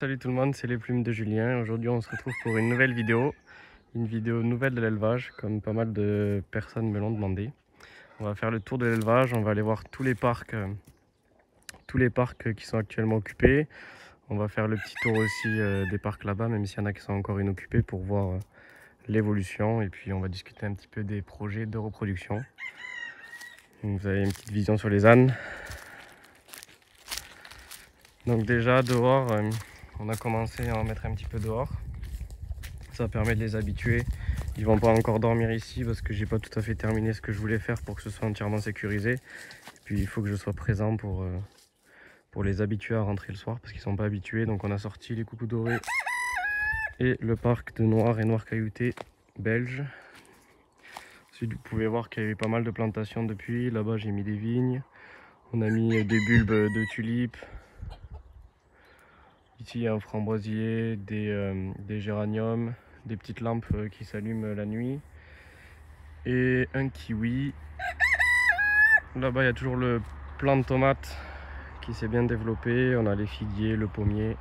Salut tout le monde, c'est les plumes de Julien. Aujourd'hui on se retrouve pour une nouvelle vidéo. Une vidéo nouvelle de l'élevage, comme pas mal de personnes me l'ont demandé. On va faire le tour de l'élevage, on va aller voir tous les parcs qui sont actuellement occupés. On va faire le petit tour aussi des parcs là-bas, même s'il y en a qui sont encore inoccupés, pour voir l'évolution. Et puis on va discuter un petit peu des projets de reproduction. Donc, vous avez une petite vision sur les ânes. Donc déjà dehors, on a commencé à en mettre un petit peu dehors. Ça permet de les habituer. Ils vont pas encore dormir ici parce que j'ai pas tout à fait terminé ce que je voulais faire pour que ce soit entièrement sécurisé. Et puis il faut que je sois présent pour les habituer à rentrer le soir parce qu'ils sont pas habitués. Donc on a sorti les coucous dorés et le parc de noir et noir caillouté belge. Ensuite vous pouvez voir qu'il y avait pas mal de plantations depuis. Là-bas j'ai mis des vignes. On a mis des bulbes de tulipes. Ici il y a un framboisier, des géraniums, des petites lampes qui s'allument la nuit et un kiwi. Là-bas il y a toujours le plant de tomates qui s'est bien développé. On a les figuiers, le pommier,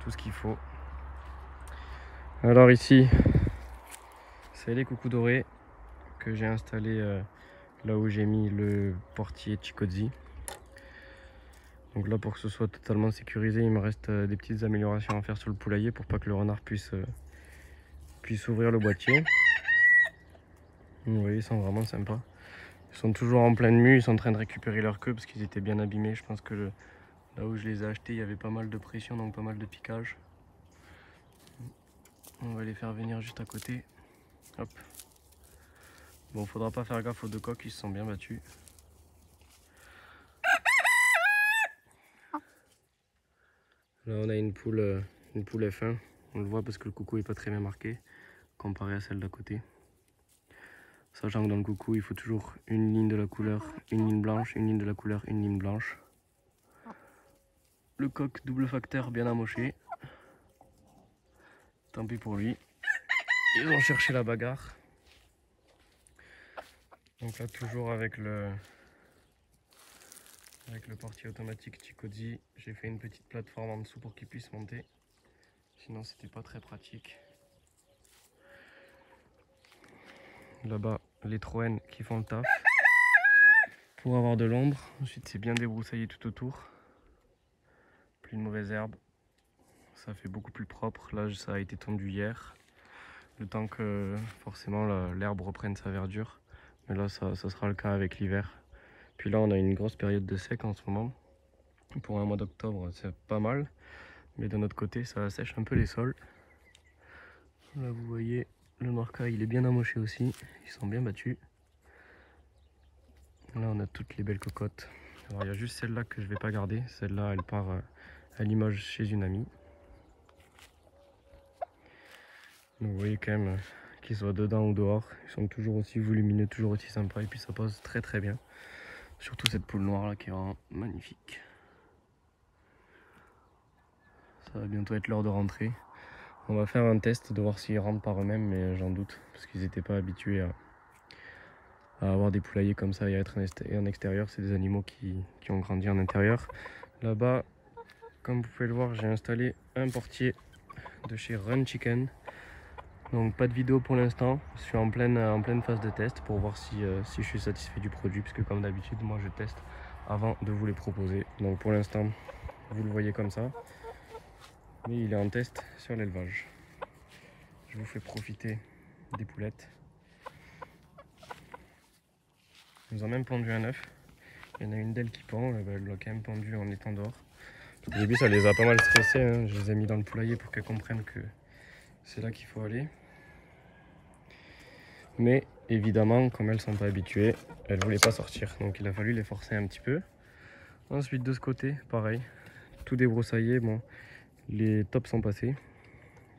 tout ce qu'il faut. Alors ici c'est les coucous dorés que j'ai installés là où j'ai mis le portier Chicozzi. Donc là, pour que ce soit totalement sécurisé, il me reste des petites améliorations à faire sur le poulailler pour pas que le renard puisse ouvrir le boîtier. Vous voyez, ils sont vraiment sympas. Ils sont toujours en pleine mue, ils sont en train de récupérer leur queue parce qu'ils étaient bien abîmés. Je pense que là où je les ai achetés, il y avait pas mal de pression, donc pas mal de piquage. On va les faire venir juste à côté. Hop. Bon, faudra pas faire gaffe aux deux coqs, ils se sont bien battus. Là, on a une poule F1. On le voit parce que le coucou est pas très bien marqué comparé à celle d'à côté. Sachant que dans le coucou, il faut toujours une ligne de la couleur, une ligne blanche, une ligne de la couleur, une ligne blanche. Le coq double facteur bien amoché. Tant pis pour lui. Ils ont cherché la bagarre. Donc là, toujours avec le portier automatique Chicozzi, j'ai fait une petite plateforme en dessous pour qu'il puisse monter. Sinon, c'était pas très pratique. Là-bas, les troènes qui font le taf pour avoir de l'ombre. Ensuite, c'est bien débroussaillé tout autour. Plus de mauvaises herbes. Ça fait beaucoup plus propre. Là, ça a été tondu hier. Le temps que forcément l'herbe reprenne sa verdure. Mais là, ça sera le cas avec l'hiver. Puis là, on a une grosse période de sec en ce moment. Pour un mois d'octobre, c'est pas mal. Mais d'un autre côté, ça sèche un peu les sols. Là, vous voyez, le noircail, il est bien amoché aussi. Ils sont bien battus. Là, on a toutes les belles cocottes. Alors, il y a juste celle-là que je vais pas garder. Celle-là, elle part à Limoges chez une amie. Donc, vous voyez quand même qu'ils soient dedans ou dehors, ils sont toujours aussi volumineux, toujours aussi sympas. Et puis, ça pose très très bien. Surtout cette poule noire là qui est vraiment magnifique. Ça va bientôt être l'heure de rentrer. On va faire un test de voir s'ils rentrent par eux-mêmes, mais j'en doute. Parce qu'ils n'étaient pas habitués à avoir des poulaillers comme ça et à être en extérieur. C'est des animaux qui ont grandi en intérieur. Là-bas, comme vous pouvez le voir, j'ai installé un portier de chez Run Chicken. Donc pas de vidéo pour l'instant. Je suis en pleine phase de test pour voir si je suis satisfait du produit. Puisque comme d'habitude, moi je teste avant de vous les proposer. Donc pour l'instant, vous le voyez comme ça. Mais il est en test sur l'élevage. Je vous fais profiter des poulettes. Ils nous ont même pondu un œuf. Il y en a une d'elles qui pend, elle l'a quand même pendu en étant dehors. Au début ça les a pas mal stressés, hein. Je les ai mis dans le poulailler pour qu'elles comprennent que c'est là qu'il faut aller. Mais évidemment, comme elles ne sont pas habituées, elles ne voulaient pas sortir. Donc il a fallu les forcer un petit peu. Ensuite de ce côté, pareil, tout débroussaillé. Bon, les tops sont passés.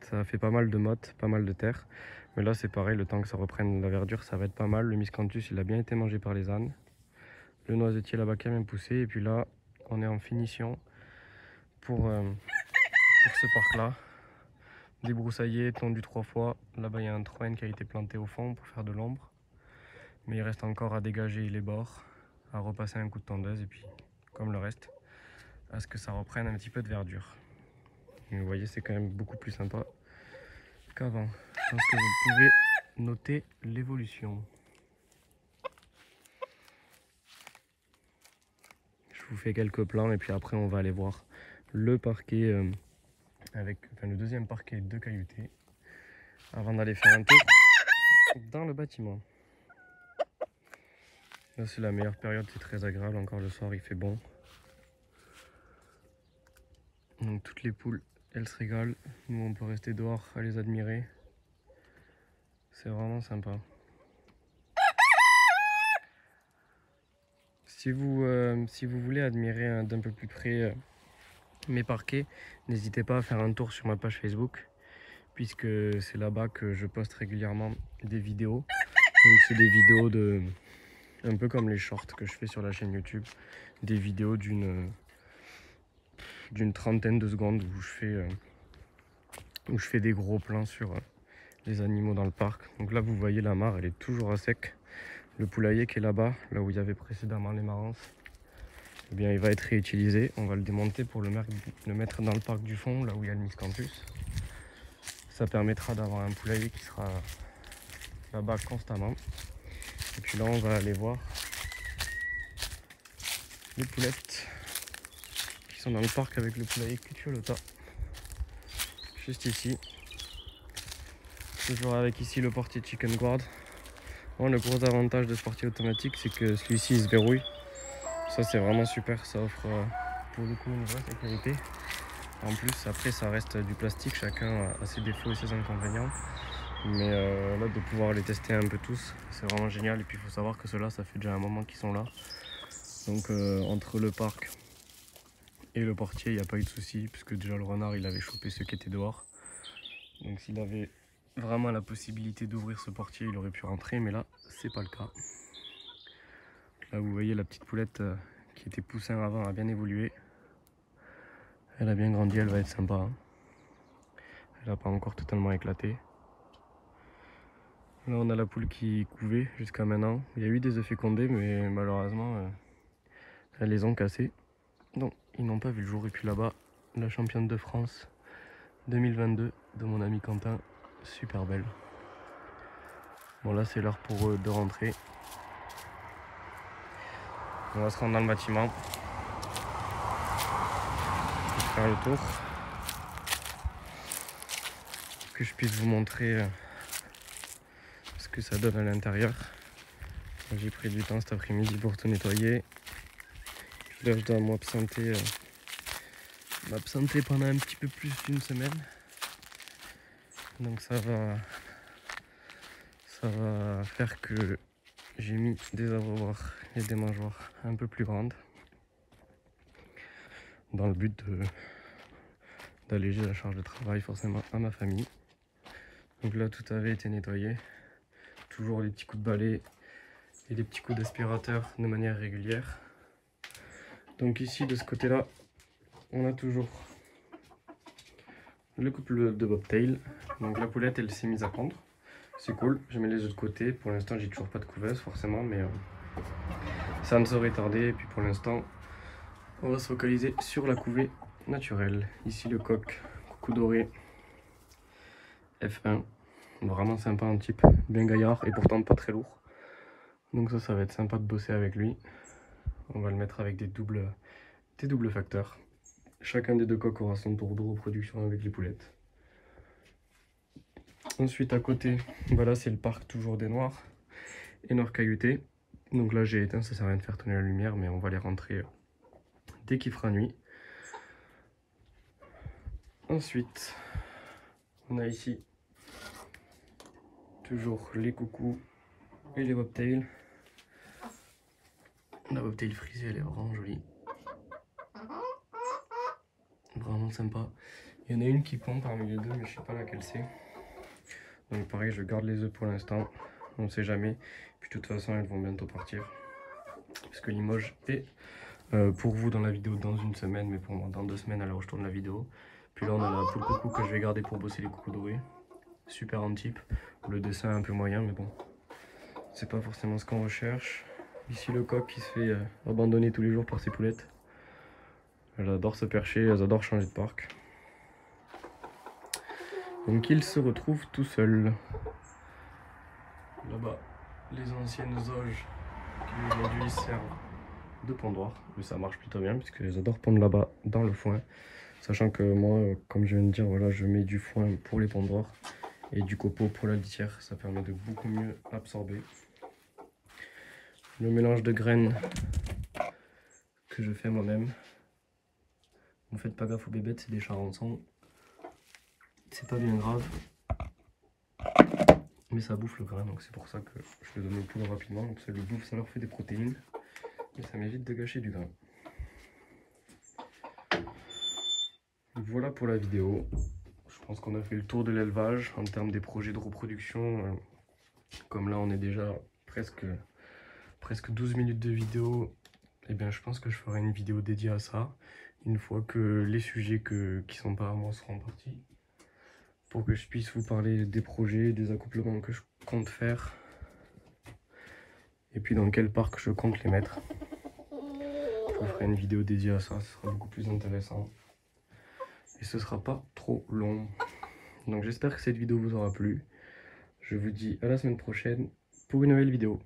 Ça a fait pas mal de mottes, pas mal de terre. Mais là c'est pareil, le temps que ça reprenne la verdure, ça va être pas mal. Le miscanthus, il a bien été mangé par les ânes. Le noisetier là-bas qui a bien poussé. Et puis là, on est en finition pour ce parc-là. Débroussaillé, tondu 3 fois. Là-bas, il y a un troène qui a été planté au fond pour faire de l'ombre. Mais il reste encore à dégager les bords, à repasser un coup de tondeuse et puis, comme le reste, à ce que ça reprenne un petit peu de verdure. Mais vous voyez, c'est quand même beaucoup plus sympa qu'avant. Je pense que vous pouvez noter l'évolution. Je vous fais quelques plans et puis après on va aller voir le parquet le deuxième parquet de caillouté avant d'aller faire un tour dans le bâtiment. Là c'est la meilleure période, c'est très agréable, encore le soir il fait bon. Donc toutes les poules elles se régalent, nous on peut rester dehors à les admirer. C'est vraiment sympa. Si vous voulez admirer d'un peu plus près mes parquets, n'hésitez pas à faire un tour sur ma page Facebook, puisque c'est là-bas que je poste régulièrement des vidéos. Donc c'est des vidéos un peu comme les shorts que je fais sur la chaîne YouTube, des vidéos d'une trentaine de secondes où je fais des gros plans sur les animaux dans le parc. Donc là vous voyez la mare, elle est toujours à sec. Le poulailler qui est là-bas, là où il y avait précédemment les marences, eh bien il va être réutilisé. On va le démonter pour le mettre dans le parc du fond, là où il y a le miscanthus. Ça permettra d'avoir un poulailler qui sera là-bas constamment. Et puis là on va aller voir les poulettes qui sont dans le parc avec le poulailler Cucuolota. Juste ici. Toujours avec ici le portier Chicken Guard. Bon, le gros avantage de ce portier automatique, c'est que celui-ci il se verrouille. Ça c'est vraiment super, ça offre pour le coup une vraie sécurité. En plus après ça reste du plastique, chacun a ses défauts et ses inconvénients. Mais là de pouvoir les tester un peu tous, c'est vraiment génial. Et puis il faut savoir que ceux-là ça fait déjà un moment qu'ils sont là. Donc entre le parc et le portier il n'y a pas eu de souci, puisque déjà le renard il avait chopé ceux qui étaient dehors. Donc s'il avait vraiment la possibilité d'ouvrir ce portier, il aurait pu rentrer, mais là c'est pas le cas. Là vous voyez la petite poulette qui était poussin avant a bien évolué. Elle a bien grandi, elle va être sympa. Hein. Elle n'a pas encore totalement éclaté. Là on a la poule qui couvait jusqu'à maintenant. Il y a eu des œufs fécondés, mais malheureusement elles les ont cassés. Donc ils n'ont pas vu le jour. Et puis là-bas, la championne de France 2022 de mon ami Quentin, super belle. Bon là c'est l'heure pour eux de rentrer. On va se rendre dans le bâtiment. Faire le tour. Que je puisse vous montrer ce que ça donne à l'intérieur. J'ai pris du temps cet après-midi pour tout nettoyer. Puis là je dois m'absenter pendant un petit peu plus d'une semaine. Donc ça va faire que j'ai mis des abreuvoirs et des mangeoires un peu plus grandes. Dans le but d'alléger la charge de travail forcément à ma famille. Donc là tout avait été nettoyé. Toujours les petits coups de balai et des petits coups d'aspirateur de manière régulière. Donc ici de ce côté là on a toujours le couple de bobtail. Donc la poulette elle s'est mise à pondre. C'est cool, je mets les autres côtés. Pour l'instant j'ai toujours pas de couveuse forcément, mais ça ne saurait tarder. Et puis pour l'instant on va se focaliser sur la couvée naturelle. Ici le coq coucou doré F1. Vraiment sympa en type, bien gaillard et pourtant pas très lourd. Donc ça va être sympa de bosser avec lui. On va le mettre avec des doubles facteurs. Chacun des deux coqs aura son tour de reproduction avec les poulettes. Ensuite à côté, voilà c'est le parc toujours des noirs et noirs cailloutés. Donc là j'ai éteint, ça sert à rien de faire tourner la lumière, mais on va les rentrer dès qu'il fera nuit. Ensuite, on a ici toujours les coucous et les bobtails. La bobtail frisée, elle est vraiment jolie. Vraiment sympa. Il y en a une qui pond parmi les deux, mais je sais pas laquelle c'est. Donc pareil, je garde les œufs pour l'instant. On ne sait jamais. Puis de toute façon, elles vont bientôt partir. Parce que Limoges est pour vous dans la vidéo dans une semaine, mais pour moi dans 2 semaines à l'heure où je tourne la vidéo. Puis là, on a la poule coucou que je vais garder pour bosser les coucous dorés. Super en type. Le dessin est un peu moyen, mais bon. C'est pas forcément ce qu'on recherche. Ici, le coq qui se fait abandonner tous les jours par ses poulettes. Elles adorent se percher, elles adorent changer de parc. Donc il se retrouve tout seul. Là-bas, les anciennes auges qui aujourd'hui servent de pondoir. Mais ça marche plutôt bien puisque les adore pondre là-bas dans le foin. Sachant que moi, comme je viens de dire, voilà, je mets du foin pour les pondoirs et du copeau pour la litière. Ça permet de beaucoup mieux absorber. Le mélange de graines que je fais moi-même. Ne faites pas gaffe aux bébêtes, c'est des charançons. C'est pas bien grave. Mais ça bouffe le grain, donc c'est pour ça que je le donne au plus rapidement. Donc ça le bouffe, ça leur fait des protéines. Et ça m'évite de gâcher du grain. Voilà pour la vidéo. Je pense qu'on a fait le tour de l'élevage en termes des projets de reproduction. Comme là on est déjà presque 12 minutes de vidéo, et bien je pense que je ferai une vidéo dédiée à ça. Une fois que les sujets qui sont pas à moi seront partis. Pour que je puisse vous parler des projets, des accouplements que je compte faire. Et puis dans quel parc je compte les mettre. Je vous ferai une vidéo dédiée à ça, ce sera beaucoup plus intéressant. Et ce sera pas trop long. Donc j'espère que cette vidéo vous aura plu. Je vous dis à la semaine prochaine pour une nouvelle vidéo.